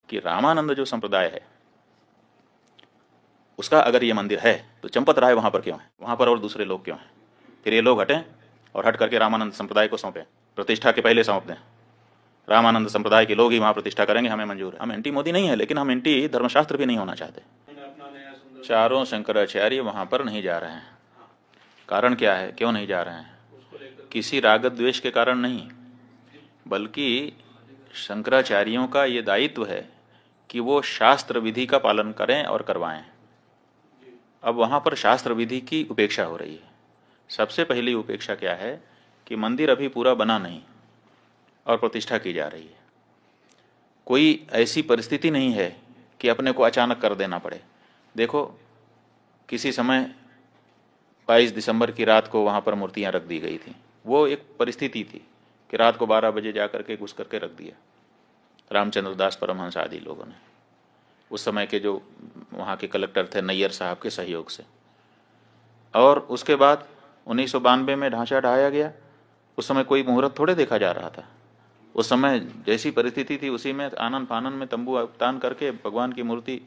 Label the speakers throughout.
Speaker 1: कि रामानंद जो संप्रदाय है उसका अगर ये मंदिर है तो चंपत राय वहां पर क्यों है, वहां पर और दूसरे लोग क्यों हैं? फिर ये लोग हटें और हट करके रामानंद संप्रदाय को सौंपें, प्रतिष्ठा के पहले सौंप दें। रामानंद संप्रदाय के लोग ही वहां प्रतिष्ठा करेंगे, हमें मंजूर है। हम एंटी मोदी नहीं है, लेकिन हम एंटी धर्मशास्त्र भी नहीं होना चाहते। चारों शंकराचार्य वहां पर नहीं जा रहे हैं। कारण क्या है, क्यों नहीं जा रहे हैं? किसी राग द्वेष के कारण नहीं, बल्कि शंकराचार्यों का ये दायित्व है कि वो शास्त्र विधि का पालन करें और करवाएं। अब वहां पर शास्त्र विधि की उपेक्षा हो रही है। सबसे पहली उपेक्षा क्या है कि मंदिर अभी पूरा बना नहीं और प्रतिष्ठा की जा रही है। कोई ऐसी परिस्थिति नहीं है कि अपने को अचानक कर देना पड़े। देखो, किसी समय 22 दिसंबर की रात को वहां पर मूर्तियां रख दी गई थी। वो एक परिस्थिति थी कि रात को 12 बजे जा करके घुस करके रख दिया रामचंद्र दास परमहंस आदि लोगों ने, उस समय के जो वहाँ के कलेक्टर थे नैयर साहब के सहयोग से। और उसके बाद 1992 में ढांचा ढाया गया। उस समय कोई मुहूर्त थोड़े देखा जा रहा था। उस समय जैसी परिस्थिति थी उसी में आनन फानन में तंबू तान करके भगवान की मूर्ति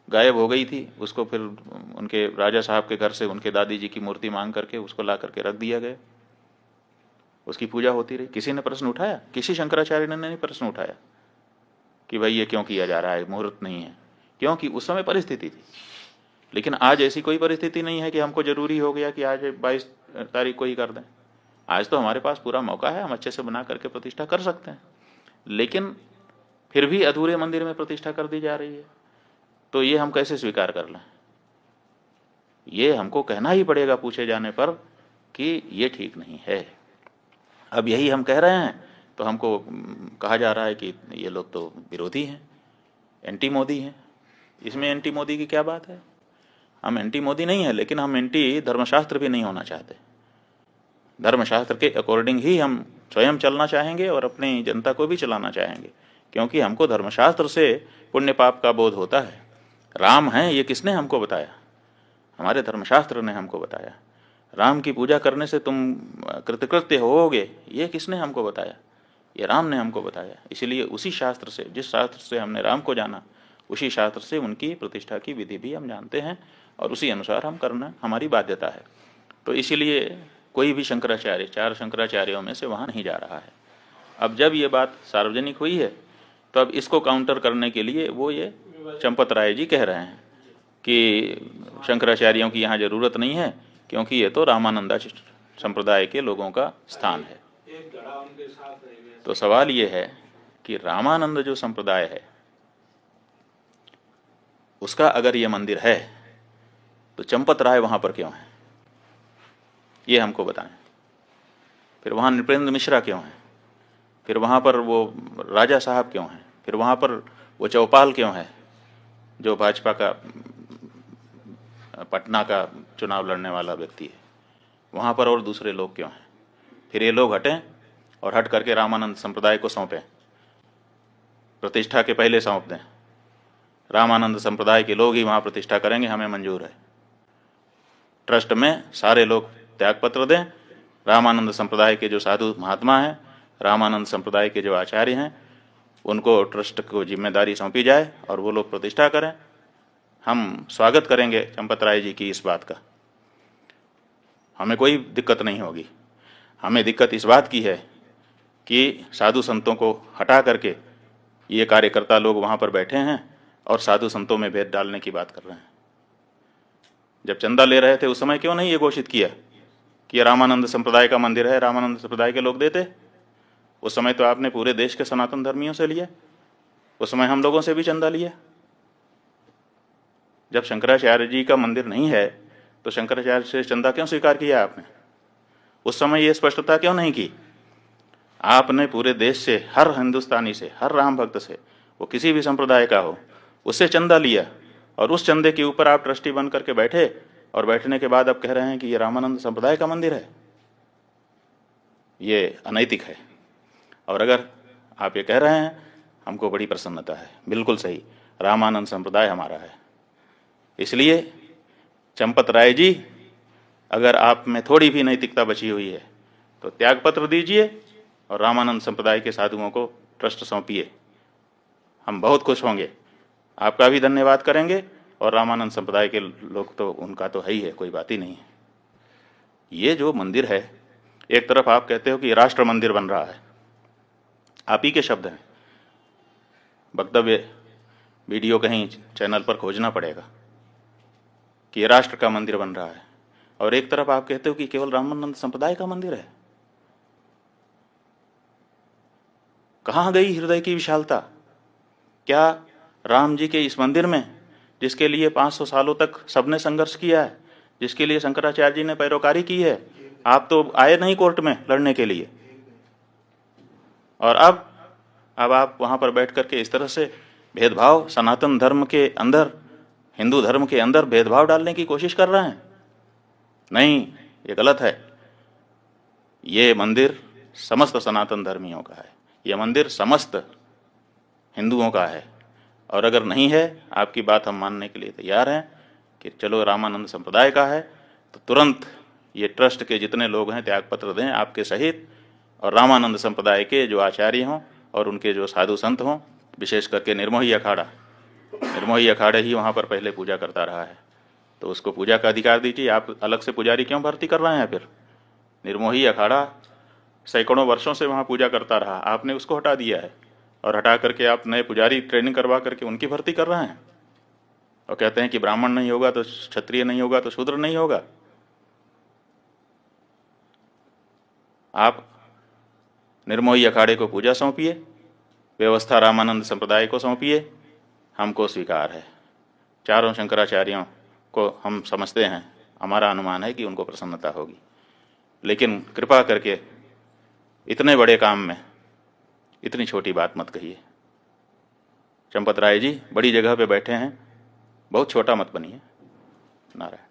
Speaker 1: गायब हो गई थी। उसको फिर उनके राजा साहब के घर से उनके दादी जी की मूर्ति मांग करके उसको ला करके रख दिया गया। उसकी पूजा होती रही। किसी ने प्रश्न उठाया? किसी शंकराचार्य ने नहीं प्रश्न उठाया कि भाई ये क्यों किया जा रहा है, मुहूर्त नहीं है, क्योंकि उस समय परिस्थिति थी। लेकिन आज ऐसी कोई परिस्थिति नहीं है कि हमको जरूरी हो गया कि आज 22 तारीख को ही कर दें। आज तो हमारे पास पूरा मौका है, हम अच्छे से बना करके प्रतिष्ठा कर सकते हैं। लेकिन फिर भी अधूरे मंदिर में प्रतिष्ठा कर दी जा रही है, तो ये हम कैसे स्वीकार कर लें? ये हमको कहना ही पड़ेगा पूछे जाने पर कि ये ठीक नहीं है। अब यही हम कह रहे हैं तो हमको कहा जा रहा है कि ये लोग तो विरोधी हैं, एंटी मोदी हैं। इसमें एंटी मोदी की क्या बात है? हम एंटी मोदी नहीं है, लेकिन हम एंटी धर्मशास्त्र भी नहीं होना चाहते। धर्मशास्त्र के अकॉर्डिंग ही हम स्वयं चलना चाहेंगे और अपनी जनता को भी चलाना चाहेंगे, क्योंकि हमको धर्मशास्त्र से पुण्य पाप का बोध होता है। राम है ये किसने हमको बताया? हमारे धर्मशास्त्र ने हमको बताया। राम की पूजा करने से तुम कृतकृत्य होोगे, ये किसने हमको बताया? ये राम ने हमको बताया। इसलिए उसी शास्त्र से, जिस शास्त्र से हमने राम को जाना, उसी शास्त्र से उनकी प्रतिष्ठा की विधि भी हम जानते हैं और उसी अनुसार हम करना हमारी बाध्यता है। तो इसीलिए कोई भी शंकराचार्य, 4 शंकराचार्यों में से वहाँ नहीं जा रहा है। अब जब ये बात सार्वजनिक हुई है तो अब इसको काउंटर करने के लिए वो ये चंपत राय जी कह रहे हैं कि शंकराचार्यों की यहाँ जरूरत नहीं है, क्योंकि ये तो रामानंदा संप्रदाय के लोगों का स्थान है। तो सवाल ये है कि रामानंद जो संप्रदाय है उसका अगर ये मंदिर है तो चंपत राय वहां पर क्यों है, ये हमको बताएं। फिर वहां नृपेंद्र मिश्रा क्यों है? फिर वहां पर वो राजा साहब क्यों हैं? फिर वहां पर वो चौपाल क्यों है जो भाजपा का पटना का चुनाव लड़ने वाला व्यक्ति है? वहां पर और दूसरे लोग क्यों हैं? फिर ये लोग हटें और हट करके रामानंद संप्रदाय को सौंपें, प्रतिष्ठा के पहले सौंप दें। रामानंद संप्रदाय के लोग ही वहां प्रतिष्ठा करेंगे, हमें मंजूर है। ट्रस्ट में सारे लोग त्यागपत्र दें। रामानंद संप्रदाय के जो साधु महात्मा हैं, रामानंद संप्रदाय के जो आचार्य हैं, उनको ट्रस्ट को जिम्मेदारी सौंपी जाए और वो लोग प्रतिष्ठा करें। हम स्वागत करेंगे चंपत राय जी की इस बात का, हमें कोई दिक्कत नहीं होगी। हमें दिक्कत इस बात की है कि साधु संतों को हटा करके ये कार्यकर्ता लोग वहां पर बैठे हैं और साधु संतों में भेद डालने की बात कर रहे हैं। जब चंदा ले रहे थे उस समय क्यों नहीं ये घोषित किया कि रामानंद संप्रदाय का मंदिर है, रामानंद संप्रदाय के लोग देते? उस समय तो आपने पूरे देश के सनातन धर्मियों से लिया, उस समय हम लोगों से भी चंदा लिया। जब शंकराचार्य जी का मंदिर नहीं है तो शंकराचार्य से चंदा क्यों स्वीकार किया आपने? उस समय ये स्पष्टता क्यों नहीं की? आपने पूरे देश से, हर हिंदुस्तानी से, हर राम भक्त से, वो किसी भी संप्रदाय का हो, उससे चंदा लिया और उस चंदे के ऊपर आप ट्रस्टी बन करके बैठे और बैठने के बाद अब कह रहे हैं कि ये रामानंद संप्रदाय का मंदिर है। ये अनैतिक है। और अगर आप ये कह रहे हैं, हमको बड़ी प्रसन्नता है। बिल्कुल सही, रामानंद संप्रदाय हमारा है। इसलिए चंपत राय जी, अगर आप में थोड़ी भी नैतिकता बची हुई है तो त्यागपत्र दीजिए और रामानंद संप्रदाय के साधुओं को ट्रस्ट सौंपिए। हम बहुत खुश होंगे, आपका भी धन्यवाद करेंगे। और रामानंद संप्रदाय के लोग तो उनका तो है ही है, कोई बात ही नहीं है। ये जो मंदिर है, एक तरफ आप कहते हो कि राष्ट्र मंदिर बन रहा है, आप ही के शब्द हैं, वक्तव्य वीडियो कहीं चैनल पर खोजना पड़ेगा कि ये राष्ट्र का मंदिर बन रहा है। और एक तरफ आप कहते हो कि केवल रामानंद संप्रदाय का मंदिर है। कहाँ गई हृदय की विशालता? क्या राम जी के इस मंदिर में, जिसके लिए 500 सालों तक सबने संघर्ष किया है, जिसके लिए शंकराचार्य जी ने पैरोकारी की है, आप तो आए नहीं कोर्ट में लड़ने के लिए, और अब आप वहां पर बैठ करके इस तरह से भेदभाव, सनातन धर्म के अंदर, हिंदू धर्म के अंदर भेदभाव डालने की कोशिश कर रहे हैं। नहीं, ये गलत है। ये मंदिर समस्त सनातन धर्मियों का है, ये मंदिर समस्त हिंदुओं का है। और अगर नहीं है, आपकी बात हम मानने के लिए तैयार हैं कि चलो रामानंद संप्रदाय का है, तो तुरंत ये ट्रस्ट के जितने लोग हैं त्यागपत्र दें आपके सहित, और रामानंद संप्रदाय के जो आचार्य हों और उनके जो साधु संत हों, विशेष करके निर्मोही अखाड़ा ही वहाँ पर पहले पूजा करता रहा है, तो उसको पूजा का अधिकार दीजिए। आप अलग से पुजारी क्यों भर्ती कर रहे हैं? फिर निर्मोही अखाड़ा सैकड़ों वर्षों से वहाँ पूजा करता रहा, आपने उसको हटा दिया है, और हटा करके आप नए पुजारी ट्रेनिंग करवा करके उनकी भर्ती कर रहे हैं, और कहते हैं कि ब्राह्मण नहीं होगा तो क्षत्रिय नहीं होगा तो शूद्र नहीं होगा। आप निर्मोही अखाड़े को पूजा सौंपिए, व्यवस्था रामानंद संप्रदाय को सौंपिए, हमको स्वीकार है। चारों शंकराचार्यों को हम समझते हैं, हमारा अनुमान है कि उनको प्रसन्नता होगी। लेकिन कृपा करके इतने बड़े काम में इतनी छोटी बात मत कहिए। चंपत राय जी बड़ी जगह पे बैठे हैं, बहुत छोटा मत बनिए। नारायण।